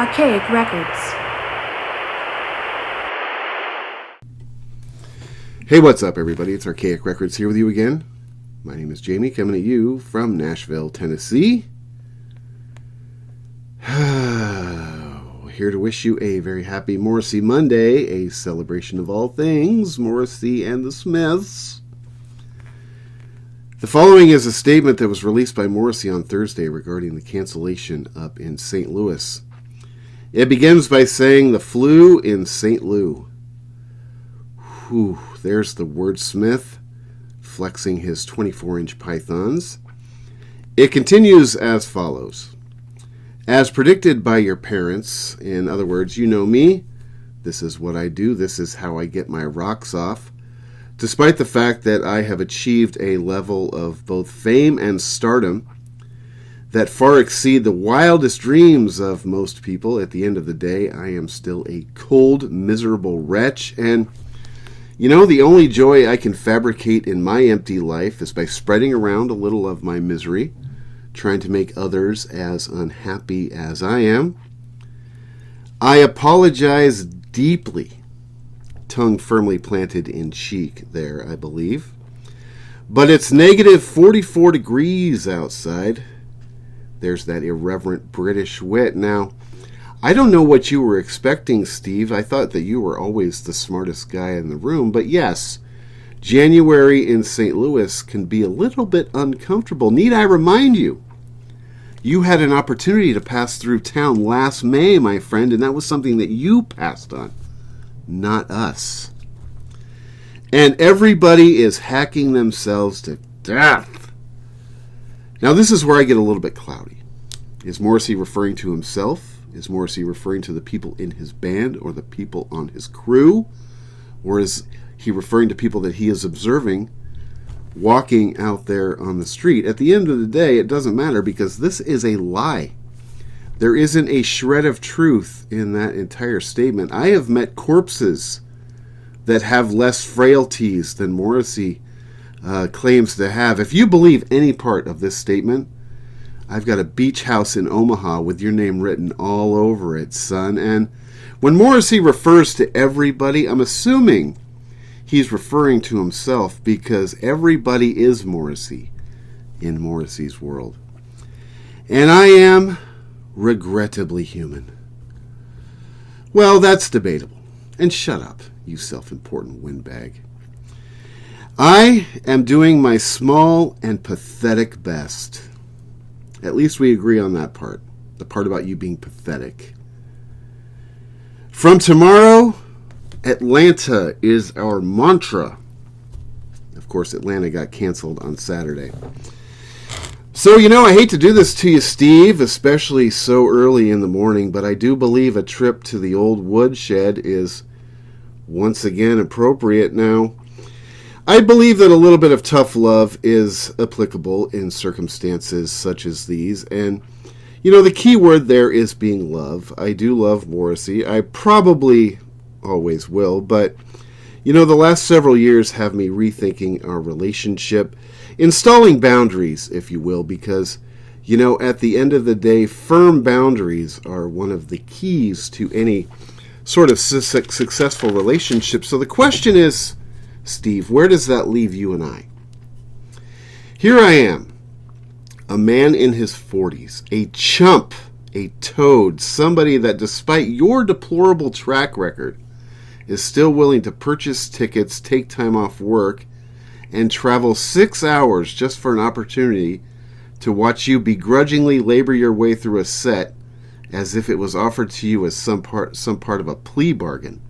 Archaic Records. Hey, what's up, everybody? It's Archaic Records here with you again. My name is Jamie, coming at you from Nashville, Tennessee. Here to wish you a very happy Morrissey Monday, a celebration of all things Morrissey and the Smiths. The following is a statement that was released by Morrissey on Thursday regarding the cancellation up in St. Louis. It begins by saying the flu in St. Louis. Whew, there's the wordsmith flexing his 24-inch pythons. It continues as follows. As predicted by your parents, in other words, you know me, this is what I do, this is how I get my rocks off. Despite the fact that I have achieved a level of both fame and stardom that far exceed the wildest dreams of most people, at the end of the day, I am still a cold, miserable wretch. And, you know, the only joy I can fabricate in my empty life is by spreading around a little of my misery, trying to make others as unhappy as I am. I apologize deeply. Tongue firmly planted in cheek there, I believe. But it's negative 44 degrees outside. There's that irreverent British wit. Now, I don't know what you were expecting, Steve. I thought that you were always the smartest guy in the room. But yes, January in St. Louis can be a little bit uncomfortable. Need I remind you? You had an opportunity to pass through town last May, my friend, and that was something that you passed on, not us. And everybody is hacking themselves to death. Now, this is where I get a little bit cloudy. Is Morrissey referring to himself? Is Morrissey referring to the people in his band or the people on his crew? Or is he referring to people that he is observing walking out there on the street? At the end of the day, it doesn't matter because this is a lie. There isn't a shred of truth in that entire statement. I have met corpses that have less frailties than Morrissey claims to have. If you believe any part of this statement, I've got a beach house in Omaha with your name written all over it, son. And when Morrissey refers to everybody, I'm assuming he's referring to himself because everybody is Morrissey in Morrissey's world. And I am regrettably human. Well, that's debatable. And shut up, you self-important windbag. I am doing my small and pathetic best. At least we agree on that part. The part about you being pathetic. From tomorrow, Atlanta is our mantra. Of course, Atlanta got canceled on Saturday. So, you know, I hate to do this to you, Steve, especially so early in the morning, but I do believe a trip to the old woodshed is once again appropriate now. I believe that a little bit of tough love is applicable in circumstances such as these. And, you know, the key word there is being love. I do love Morrissey. I probably always will. But, you know, the last several years have me rethinking our relationship, installing boundaries, if you will, because, you know, at the end of the day, firm boundaries are one of the keys to any sort of successful relationship. So the question is, Steve, where does that leave you and I? Here I am, a man in his 40s, a chump, a toad, somebody that despite your deplorable track record is still willing to purchase tickets, take time off work, and travel 6 hours just for an opportunity to watch you begrudgingly labor your way through a set as if it was offered to you as some part of a plea bargain.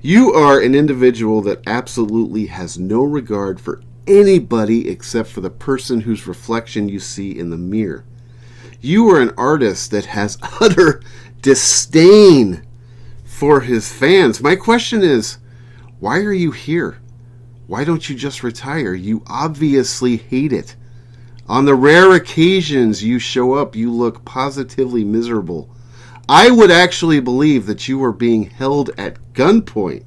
You are an individual that absolutely has no regard for anybody except for the person whose reflection you see in the mirror. You are an artist that has utter disdain for his fans. My question is, why are you here? Why don't you just retire? You obviously hate it. On the rare occasions you show up, you look positively miserable. I would actually believe that you were being held at gunpoint.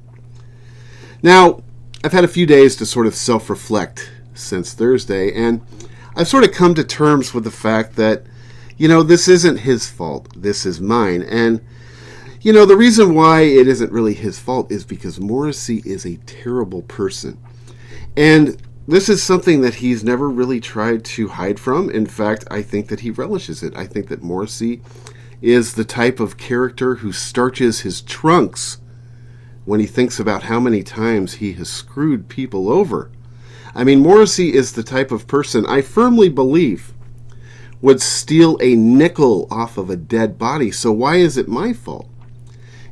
Now, I've had a few days to sort of self-reflect since Thursday, and I've sort of come to terms with the fact that, this isn't his fault. This is mine. And, the reason why it isn't really his fault is because Morrissey is a terrible person. And this is something that he's never really tried to hide from. In fact, I think that he relishes it. I think that Morrissey is the type of character who starches his trunks when he thinks about how many times he has screwed people over. I mean, Morrissey is the type of person I firmly believe would steal a nickel off of a dead body. So why is it my fault?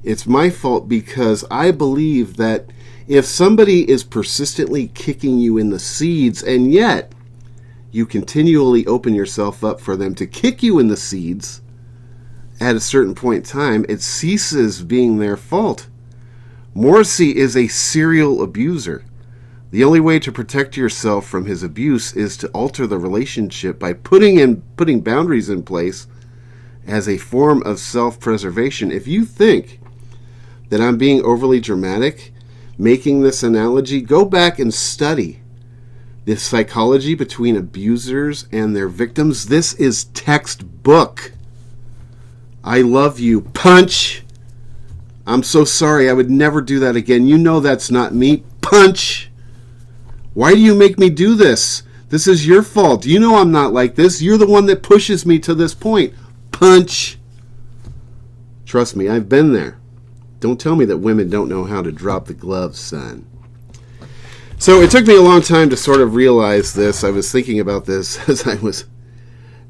It's my fault because I believe that if somebody is persistently kicking you in the seeds and yet you continually open yourself up for them to kick you in the seeds, at a certain point in time, it ceases being their fault. Morrissey is a serial abuser. The only way to protect yourself from his abuse is to alter the relationship by putting boundaries in place as a form of self-preservation. If you think that I'm being overly dramatic making this analogy, go back and study the psychology between abusers and their victims. This is textbook. I love you. Punch. I'm so sorry. I would never do that again. You know that's not me. Punch. Why do you make me do this? This is your fault. You know I'm not like this. You're the one that pushes me to this point. Punch. Trust me, I've been there. Don't tell me that women don't know how to drop the gloves, son. So it took me a long time to sort of realize this. I was thinking about this as I was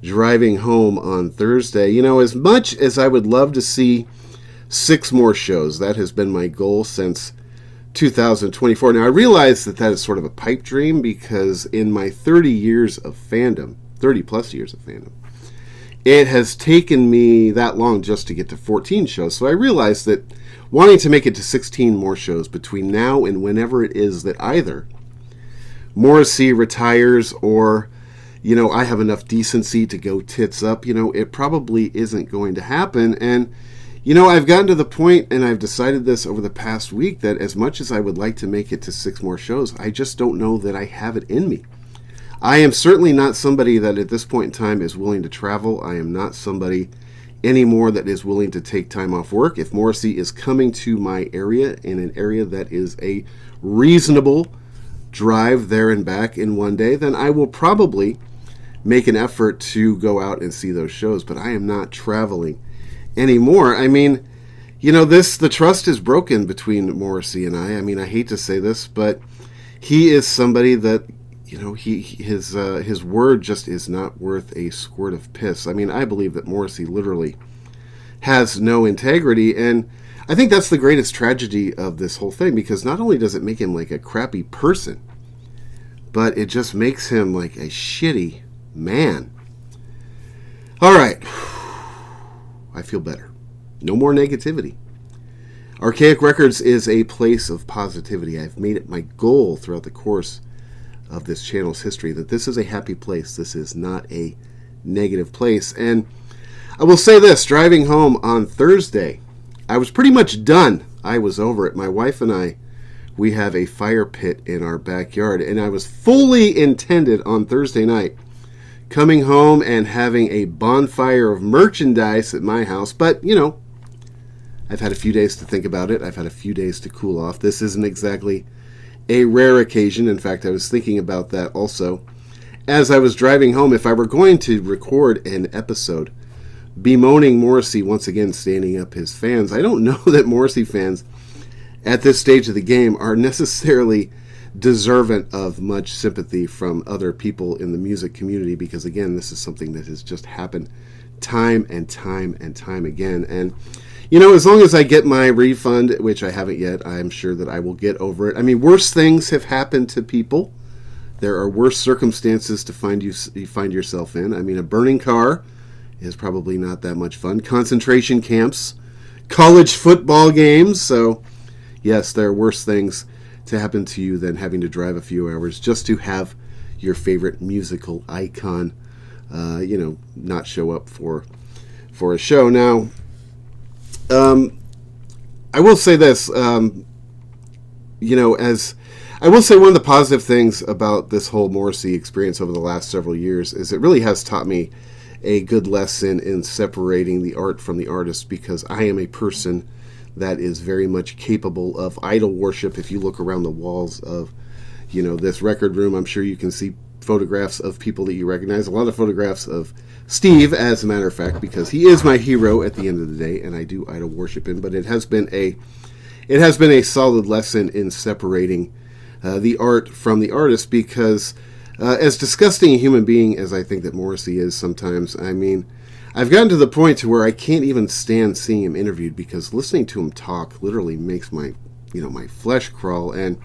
driving home on Thursday. As much as I would love to see 6 more shows, that has been my goal since 2024. Now, I realize that is sort of a pipe dream because in my 30 plus years of fandom, it has taken me that long just to get to 14 shows. So I realized that wanting to make it to 16 more shows between now and whenever it is that either Morrissey retires or, I have enough decency to go tits up, it probably isn't going to happen. And, I've gotten to the point, and I've decided this over the past week, that as much as I would like to make it to 6 more shows, I just don't know that I have it in me. I am certainly not somebody that at this point in time is willing to travel. I am not somebody anymore that is willing to take time off work. If Morrissey is coming to my area in an area that is a reasonable drive there and back in one day, then I will probably make an effort to go out and see those shows. But I am not traveling anymore. I mean, the trust is broken between Morrissey and I. I mean, I hate to say this, but he is somebody that, his word just is not worth a squirt of piss. I mean, I believe that Morrissey literally has no integrity, and I think that's the greatest tragedy of this whole thing, because not only does it make him like a crappy person, but it just makes him like a shitty man. All right. I feel better. No more negativity. Archaic Records is a place of positivity. I've made it my goal throughout the course of this channel's history that this is a happy place. This is not a negative place. And I will say this, driving home on Thursday, I was pretty much done. I was over it. My wife and I, we have a fire pit in our backyard, and I was fully intended on Thursday night coming home and having a bonfire of merchandise at my house. But, I've had a few days to think about it. I've had a few days to cool off. This isn't exactly a rare occasion. In fact, I was thinking about that also as I was driving home. If I were going to record an episode bemoaning Morrissey once again standing up his fans, I don't know that Morrissey fans at this stage of the game are necessarily deserving of much sympathy from other people in the music community, because again, this is something that has just happened time and time and time again. And as long as I get my refund, which I haven't yet, I'm sure that I will get over it. I mean, worse things have happened to people. There are worse circumstances to find yourself in. I mean, a burning car is probably not that much fun. Concentration camps, college football games. So yes, there are worse things to happen to you than having to drive a few hours just to have your favorite musical icon, not show up for a show. Now, I will say this, as I will say one of the positive things about this whole Morrissey experience over the last several years is it really has taught me a good lesson in separating the art from the artist, because I am a person that is very much capable of idol worship. If you look around the walls of, this record room, I'm sure you can see photographs of people that you recognize. A lot of photographs of Steve, as a matter of fact, because he is my hero at the end of the day, and I do idol worship him. But it has been a solid lesson in separating the art from the artist, because as disgusting a human being as I think that Morrissey is sometimes, I mean, I've gotten to the point to where I can't even stand seeing him interviewed, because listening to him talk literally makes my flesh crawl. And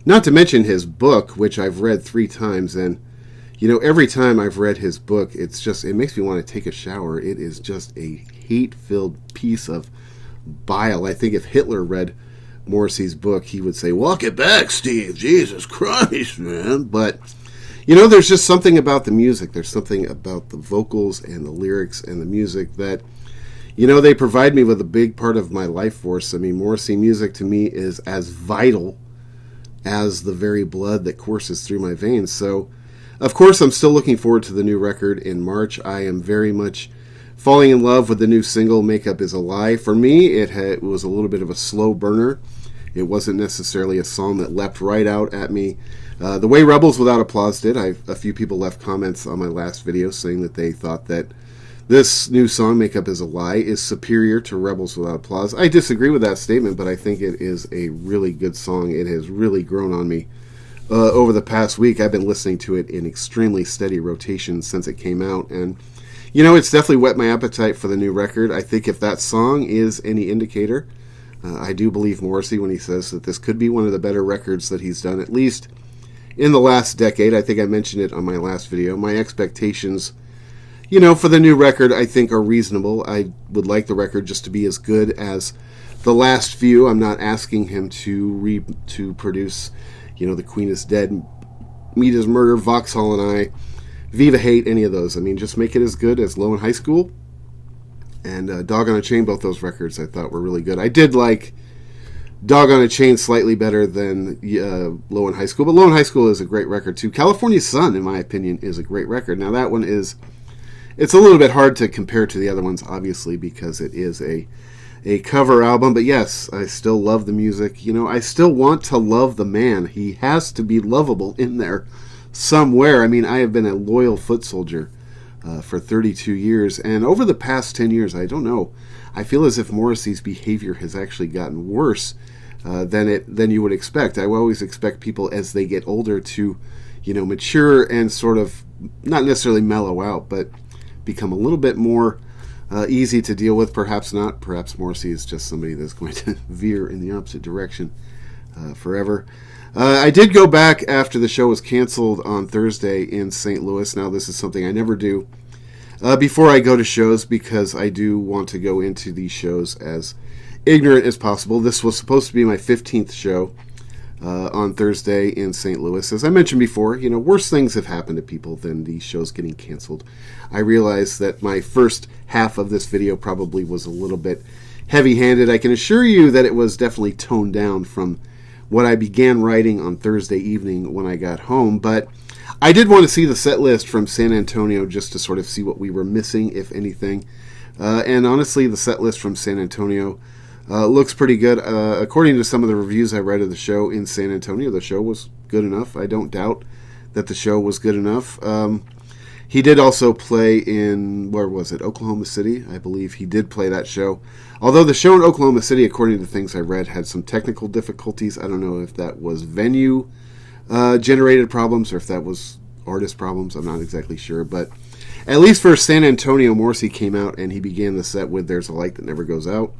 not to mention his book, which I've read 3 times, and every time I've read his book, it makes me want to take a shower. It is just a hate-filled piece of bile. I think if Hitler read Morrissey's book, he would say, "Walk it back, Steve. Jesus Christ, man." But there's just something about the music. There's something about the vocals and the lyrics and the music that, they provide me with a big part of my life force. I mean, Morrissey music to me is as vital as the very blood that courses through my veins. So, of course, I'm still looking forward to the new record in March. I am very much falling in love with the new single, "Makeup Is a Lie." For me, it was a little bit of a slow burner. It wasn't necessarily a song that leapt right out at me the way Rebels Without Applause did. A few people left comments on my last video saying that they thought that this new song, "Makeup Is a Lie," is superior to Rebels Without Applause. I disagree with that statement, but I think it is a really good song. It has really grown on me over the past week. I've been listening to it in extremely steady rotation since it came out, and it's definitely whet my appetite for the new record. I think if that song is any indicator, I do believe Morrissey when he says that this could be one of the better records that he's done, at least in the last decade. I think I mentioned it on my last video. My expectations, for the new record, I think are reasonable. I would like the record just to be as good as the last few. I'm not asking him to produce, The Queen is Dead, Meat is Murder, Vauxhall and I, Viva Hate, any of those. I mean, just make it as good as Low in High School and Dog on a Chain. Both those records I thought were really good. I did like Dog on a Chain slightly better than Low in High School, but Low in High School is a great record too. California Sun, in my opinion, is a great record. Now that one it's a little bit hard to compare to the other ones, obviously, because it is a cover album, but yes, I still love the music. I still want to love the man. He has to be lovable in there somewhere. I mean, I have been a loyal foot soldier for 32 years, and over the past 10 years, I don't know, I feel as if Morrissey's behavior has actually gotten worse than you would expect. I always expect people as they get older to, mature and sort of not necessarily mellow out, but become a little bit more easy to deal with. Perhaps not. Perhaps Morrissey is just somebody that's going to veer in the opposite direction forever. I did go back after the show was canceled on Thursday in St. Louis. Now, this is something I never do before I go to shows, because I do want to go into these shows as ignorant as possible. This was supposed to be my 15th show on Thursday in St. Louis. As I mentioned before, worse things have happened to people than these shows getting canceled. I realize that my first half of this video probably was a little bit heavy-handed. I can assure you that it was definitely toned down from what I began writing on Thursday evening when I got home, but I did want to see the set list from San Antonio just to sort of see what we were missing, if anything. And honestly, the set list from San Antonio looks pretty good. According to some of the reviews I read of the show in San Antonio, the show was good enough. I don't doubt that the show was good enough. He did also play in, where was it, Oklahoma City? I believe he did play that show. Although the show in Oklahoma City, according to things I read, had some technical difficulties. I don't know if that was venue generated problems or if that was artist problems. I'm not exactly sure. But at least for San Antonio, Morrissey came out and he began the set with "There's a Light That Never Goes Out."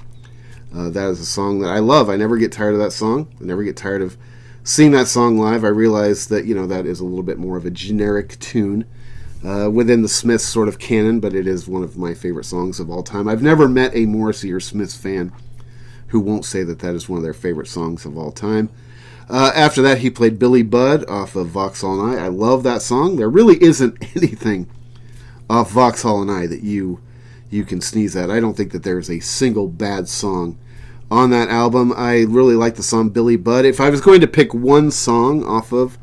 That is a song that I love. I never get tired of that song. I never get tired of seeing that song live. I realize that, that is a little bit more of a generic tune within the Smiths sort of canon, but it is one of my favorite songs of all time. I've never met a Morrissey or Smiths fan who won't say that that is one of their favorite songs of all time. After that, he played Billy Budd off of Vauxhall and I. I love that song. There really isn't anything off Vauxhall and I that you can sneeze at. I don't think that there's a single bad song on that album. I really like the song Billy Budd. If I was going to pick one song off of,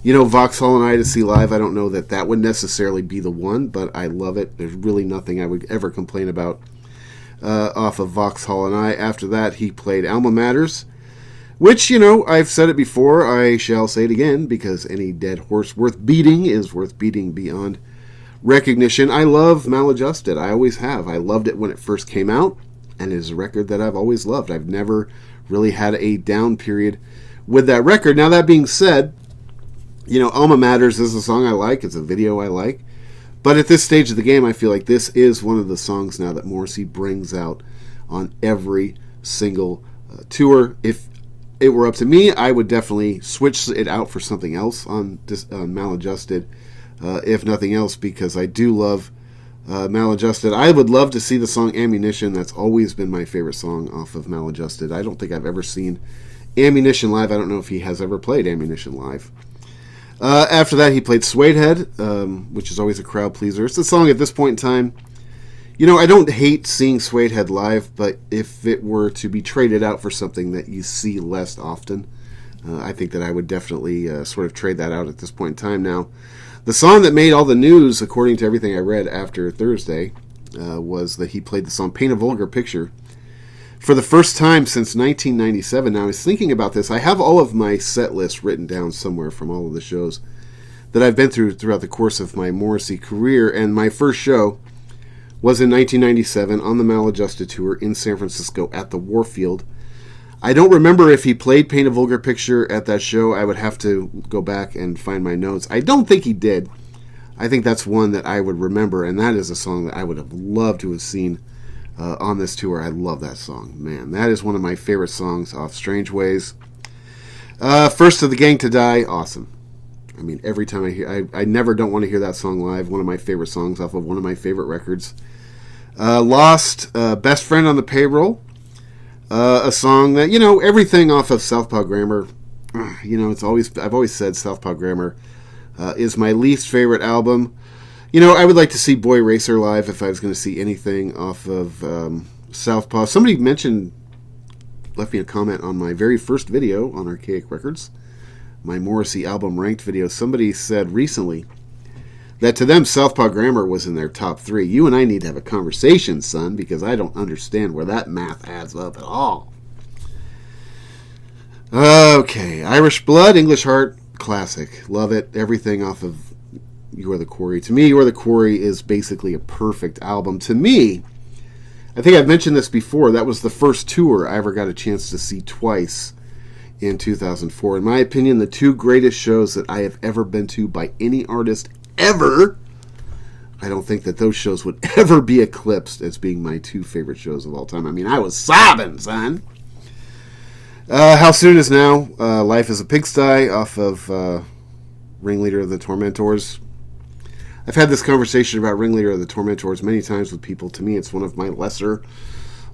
Vauxhall and I to see live, I don't know that would necessarily be the one, but I love it. There's really nothing I would ever complain about off of Vauxhall and I. After that, he played Alma Matters, which, I've said it before, I shall say it again, because any dead horse worth beating is worth beating beyond recognition. I love Maladjusted. I always have. I loved it when it first came out, and it is a record that I've always loved. I've never really had a down period with that record. Now, that being said, Alma Matters is a song I like. It's a video I like. But at this stage of the game, I feel like this is one of the songs now that Morrissey brings out on every single tour. If it were up to me, I would definitely switch it out for something else on Maladjusted, if nothing else, because I do love Maladjusted. I would love to see the song Ammunition. That's always been my favorite song off of Maladjusted. I don't think I've ever seen Ammunition live. I don't know if he has ever played Ammunition live. After that, he played Suede Head, which is always a crowd pleaser. It's a song at this point in time. I don't hate seeing Suede Head live, but if it were to be traded out for something that you see less often, I think that I would definitely sort of trade that out at this point in time. Now, the song that made all the news, according to everything I read after Thursday, was that he played the song Paint a Vulgar Picture for the first time since 1997. Now, I was thinking about this. I have all of my set lists written down somewhere from all of the shows that I've been throughout the course of my Morrissey career, and my first show was in 1997 on the Maladjusted Tour in San Francisco at the Warfield. I don't remember if he played Paint a Vulgar Picture at that show. I would have to go back and find my notes. I don't think he did. I think that's one that I would remember, and that is a song that I would have loved to have seen on this tour. I love that song. Man, that is one of my favorite songs off Strange Ways. First of the Gang to Die, awesome. I mean, every time I hear, I never don't want to hear that song live. One of my favorite songs off of one of my favorite records. Lost, Best Friend on the Payroll. A song that, everything off of Southpaw Grammar. I've always said Southpaw Grammar is my least favorite album. I would like to see Boy Racer live if I was going to see anything off of Southpaw. Somebody left me a comment on my very first video on Archaic Records, my Morrissey album ranked video. Somebody said recently that to them Southpaw Grammar was in their top 3. You and I need to have a conversation, son, because I don't understand where that math adds up at all. Okay, Irish Blood, English Heart, classic. Love it. Everything off of You Are the Quarry. To me, You Are the Quarry is basically a perfect album. To me, I think I've mentioned this before, that was the first tour I ever got a chance to see twice in 2004. In my opinion, the 2 greatest shows that I have ever been to by any artist ever. I don't think that those shows would ever be eclipsed as being my 2 favorite shows of all time. I mean, I was sobbing, son. How Soon Is Now, Life is a Pigsty off of Ringleader of the Tormentors. I've had this conversation about Ringleader of the Tormentors many times with people. To me, it's one of my lesser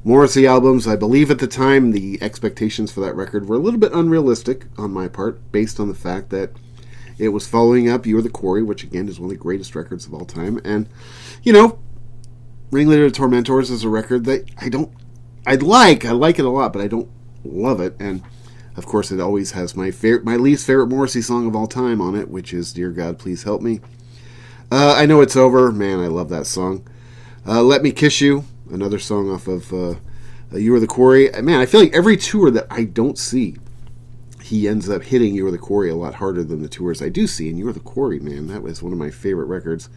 Morrissey albums. I believe at the time the expectations for that record were a little bit unrealistic on my part, based on the fact that it was following up You Are the Quarry, which again is one of the greatest records of all time. And, Ringleader of the Tormentors is a record that I like it a lot, but I don't love it. And of course it always has my least favorite Morrissey song of all time on it, which is Dear God Please Help Me. I Know It's Over, man, I love that song. Let Me Kiss You, another song off of You Are the Quarry. Man, I feel like every tour that I don't see, he ends up hitting You Are the Quarry a lot harder than the tours I do see. And You Are the Quarry, man, that was one of my favorite records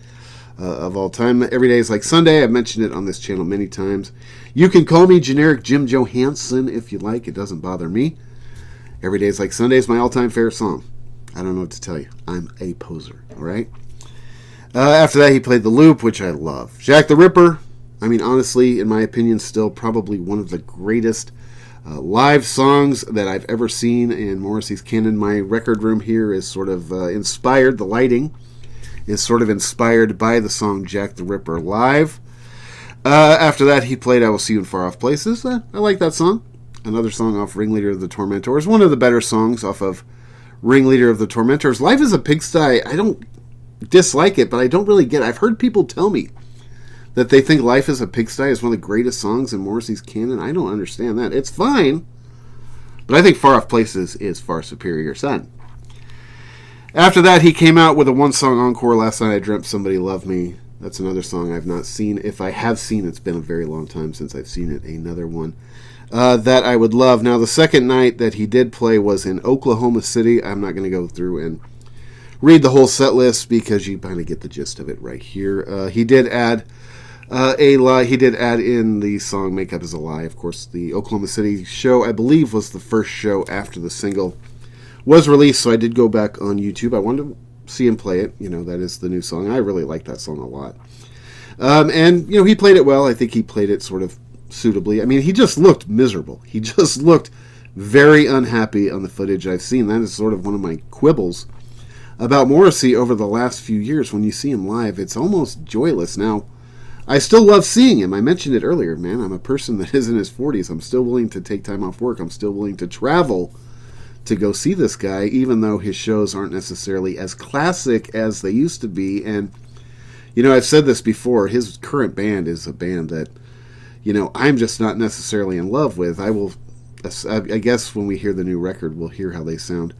of all time. Every Day is Like Sunday. I've mentioned it on this channel many times. You can call me generic Jim Johansson if you like. It doesn't bother me. Every Day is Like Sunday is my all-time favorite song. I don't know what to tell you. I'm a poser, all right? After that, he played The Loop, which I love. Jack the Ripper, I mean, honestly, in my opinion, still probably one of the greatest live songs that I've ever seen in Morrissey's canon. My record room here is sort of inspired, the lighting is sort of inspired by the song Jack the Ripper live. After that, he played I Will See You in Far Off Places. I like that song. Another song off Ringleader of the Tormentors. One of the better songs off of Ringleader of the Tormentors. Life is a Pigsty, I don't dislike it, but I don't really get it. I've heard people tell me that they think Life is a Pigsty is one of the greatest songs in Morrissey's canon. I don't understand that. It's fine, but I think Far Off Places is far superior, son. After that, he came out with a one-song encore, Last Night I Dreamt Somebody Loved Me. That's another song I've not seen. If I have seen, it's been a very long time since I've seen it. Another one that I would love. Now, the second night that he did play was in Oklahoma City. I'm not going to go through and read the whole set list because you kind of get the gist of it right here. He did add a lie. He did add in the song "Makeup Is a Lie." Of course, the Oklahoma City show, I believe, was the first show after the single was released, so I did go back on YouTube. I wanted to see him play it. That is the new song. I really like that song a lot. And, he played it well. I think he played it sort of suitably. I mean, he just looked miserable. He just looked very unhappy on the footage I've seen. That is sort of one of my quibbles about Morrissey over the last few years. When you see him live, it's almost joyless. Now, I still love seeing him. I mentioned it earlier, man. I'm a person that is in his 40s. I'm still willing to take time off work. I'm still willing to travel to go see this guy, even though his shows aren't necessarily as classic as they used to be. And, I've said this before, his current band is a band that, I'm just not necessarily in love with. I guess when we hear the new record, we'll hear how they sound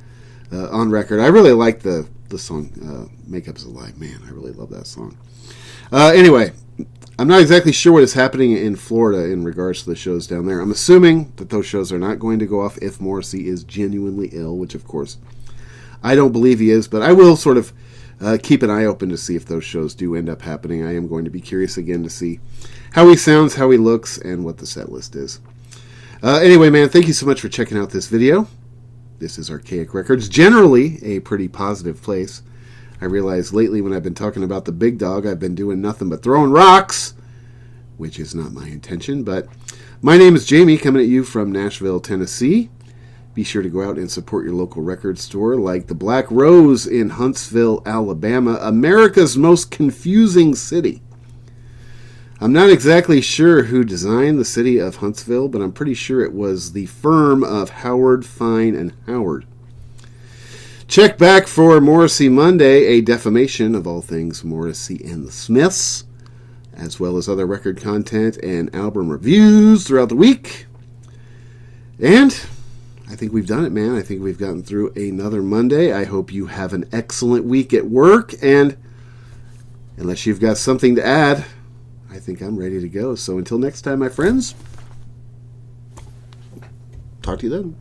on record. I really like the song Makeup Is a Lie. Man, I really love that song. Anyway, I'm not exactly sure what is happening in Florida in regards to the shows down there. I'm assuming that those shows are not going to go off if Morrissey is genuinely ill, which, of course, I don't believe he is, but I will sort of keep an eye open to see if those shows do end up happening. I am going to be curious again to see how he sounds, how he looks, and what the set list is. Anyway, man, thank you so much for checking out this video. This is Archaic Records, generally a pretty positive place. I realize lately when I've been talking about the big dog, I've been doing nothing but throwing rocks, which is not my intention. But my name is Jamie, coming at you from Nashville, Tennessee. Be sure to go out and support your local record store like the Black Rose in Huntsville, Alabama, America's most confusing city. I'm not exactly sure who designed the city of Huntsville, but I'm pretty sure it was the firm of Howard, Fine, and Howard. Check back for Morrissey Monday, a defamation of all things Morrissey and the Smiths, as well as other record content and album reviews throughout the week. And I think we've done it, man. I think we've gotten through another Monday. I hope you have an excellent week at work, and unless you've got something to add, I think I'm ready to go. So until next time, my friends, talk to you then.